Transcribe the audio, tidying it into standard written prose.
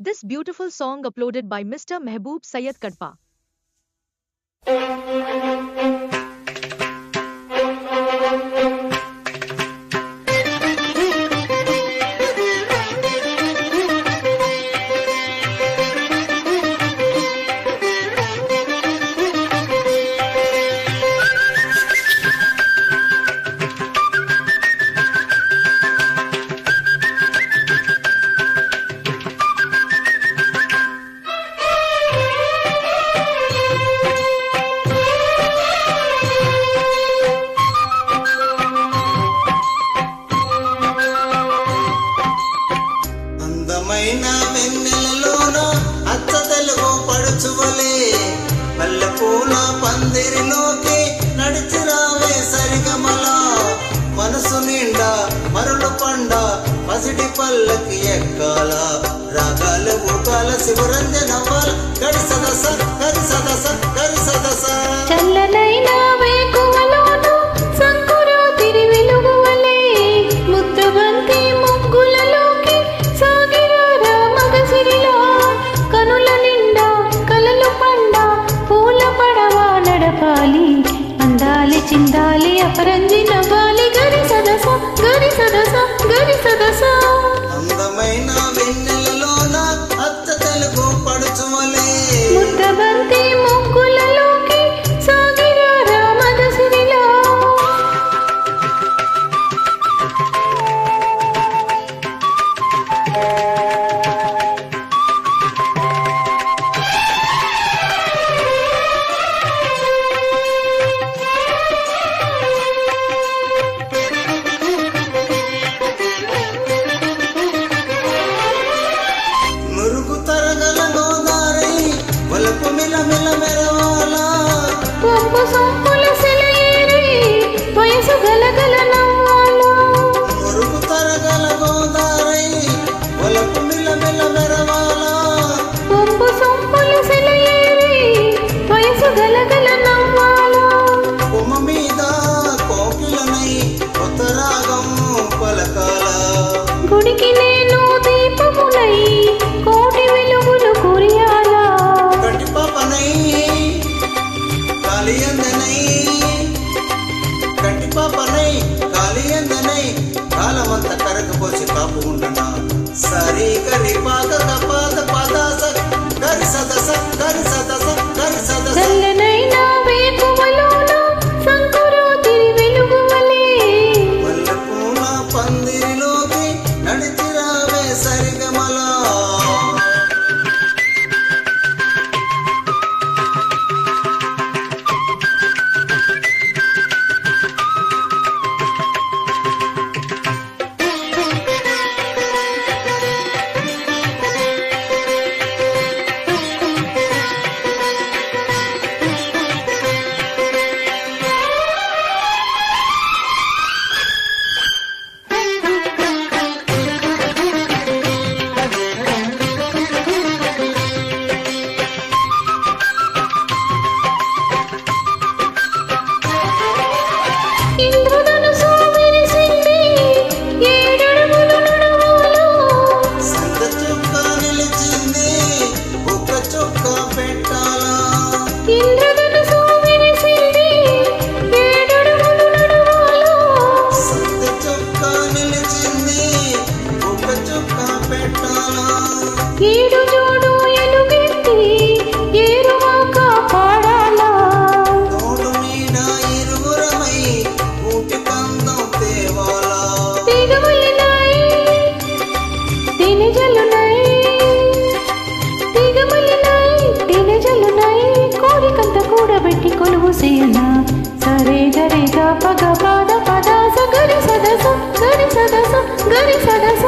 This beautiful song uploaded by Mr. Mehboob Syed Kadpa. వెన్నెలలోన అచ్చ తెలుగు పడుచువలే పల్లెపూల పందిరిలోకి నడిచి రావే సరిగమల మనసు నిండా మరులు పండ పసిడి పల్లకి ఎక్కాల రాగాలు ఊకాల శివరంజనవ్వాల గడి సదస గరి సదస గరి సదస చల్లనైనా వేకువలోను సంకురాతిరి వెలుగువలే ముద్దబంతి ముగ్గులలోకి సాగిరారా మగసిరిలో కనుల నిండా కలలు పండ పూల పడవ నడపాలి అందాలి చిందాలి అపరంజి నవ్వాలి గరి సదస గరి సదస గరి సదస అందమైన వెన్నెలలోన అచ్చ తెలుగు పడుచువలే ముద్దబంతి ముగ్గులలోకి సాగిరారా మగసిరిలో పొంపు సొంపుల సెలయేరి వయసు గలగల నవ్వాలా మురుగు తరగల గోదారై వలపు మిలమిల మెరవాలా పొంపు సొంపుల సెలయేరి వయసు గలగల నవ్వాలా కొమ్మ మీద కోకిలనై కొత్త రాగం పలకాల గుడికి నేను దీపమునై కోటి వెలుగులు కురియాలా గట్టి పాపనై కాలియందనై గట్టి పాపనై కాలియందనై కాలమంత కరకపోసి కాపు ఉండనా సరి గరి పాద కపాద పదాస గరి సదస గరి సదస గరి సదస చల్లనైనా వేకువలోన సంకురాతిరి వెలుగువలే మల్లెపూల పందిరిలోకి నడిచి రావే సరిగమల ఇంద్రధనుసు విరిసింది ఏడడుగులు నడువులో సంత చుక్క నిలిచింది బుక్క చుక్క పెట్టాలా ఇంద్రధనుసు విరిసింది ఏడడుగులు నడువులో సంత చుక్క నిలిచింది బుక్క చుక్క పెట్టాలా ఏడు జోడు ఎలుగెత్తి ఏరువాక పాడాలా తోడు మీద ఇరువురమై ఊటి కందం తేవాలా తీగమల్లినాయి తినజల్లునాయి తీగమల్లినాయి తినజల్లునాయి కోరికంత కూడబెట్టి కొలువు సేనా సరే గరిగా పగ పాద పదాస గరి సదస గరి సదస గరి సదస